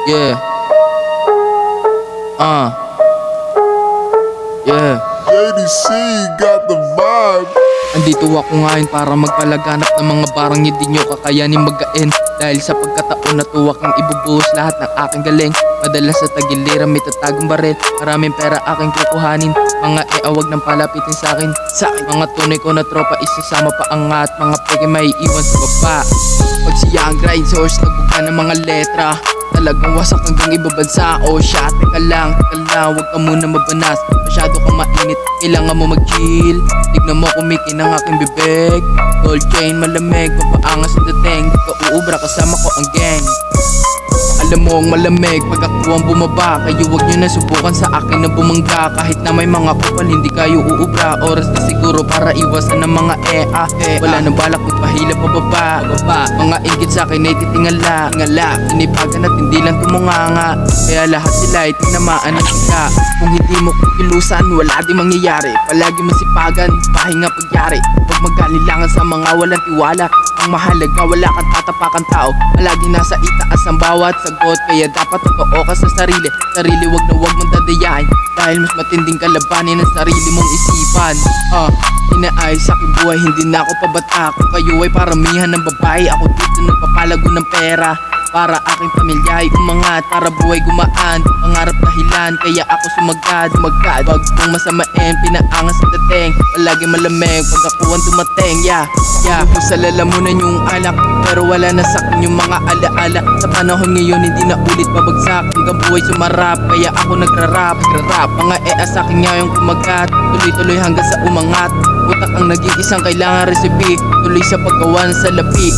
Yeah. Yeah. JDC got the vibe. Andito ako ngayon para magpalaganap ng mga barang hindi nyo kakayanin magain. Dahil sa pagkataon na tuwak ang ibubuhos lahat ng aking galing. Madalas sa tagiliran may tatagong baril. Maraming pera aking kukuhanin. Mga eawag ng palapitin sa akin. Mga tunay ko na tropa isasama pa angat. Mga peke may iwan sa baba. Pag siya ang grind source nagbuka ng mga letra. Talagang wasak hanggang ibabansa. O siya, teka lang, huwag ka muna mabanas. Masyado kang mainit, kailangan mo mag-chill. Tignan mo kumikin ang aking bibig. Gold chain, malamig, mapaangas ang dating. Di ka uubra, kasama ko ang gang. Alam mo ang malamig pag ako ang bumaba. Kayo wag nyo na subukan sa akin na bumangga. Kahit na may mga kupal hindi kayo uubra. Oras na siguro para iwasan ng mga Wala nang balak magpahila pababa. Mga ingit sa akin ay titingala. Tinipagan at hindi lang tumunganga. Kaya lahat sila ay tinamaan ng sika. Kung hindi mo kilusan wala di mangyayari. Palagi masipagan, pahinga pagyari. Huwag mag-alilangan sa mga walang tiwala. Ang mahalaga wala kang tatapakan tao. Palagi nasa itaas ang bawat sagot. Kaya dapat totoo ka sa sarili. Wag na wag mong dadayain. Dahil mas matinding kalabanin ang sarili mong isipan. Inaayos sa aking buhay, hindi na ako pabata. Kung kayo ay paramihan ng babae, ako dito nagpapalago ng pera. Para aking pamilya ay umangat, para buhay gumaan. Pangarap dahilan, kaya ako sumagad. Wag mong masamain, pinaangas sa dating. Palagi malamig, pag ako ang dumating. Kung sa lalamunan yung alak, pero wala na sa akin yung mga alaala. Sa panahon ngayon, hindi na ulit babagsak. Hanggang buhay sumarap, kaya ako nagrarap. Mga sa akin ngayon kumagat. Tuloy-tuloy hanggang sa umangat. Utak ang naging isang kailangan resipi. Tuloy sa paggawa ng salapi.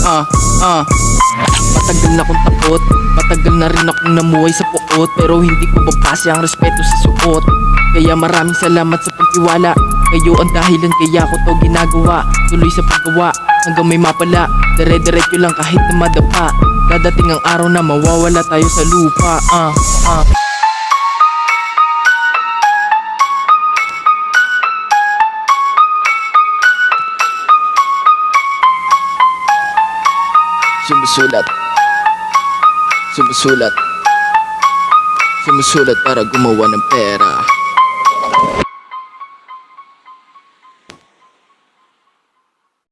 Matagal na akong takot, matagal na rin akong namuhay sa puot. Pero hindi ko babase ang respeto sa suot. Kaya maraming salamat sa pagtiwala. Kayo ang dahilan kaya ko to ginagawa. Tuloy sa paggawa hanggang may mapala. Dire-diretso lang kahit na madapa. Dadating ang araw na mawawala tayo sa lupa. Sumusulat para gumawa ng pera.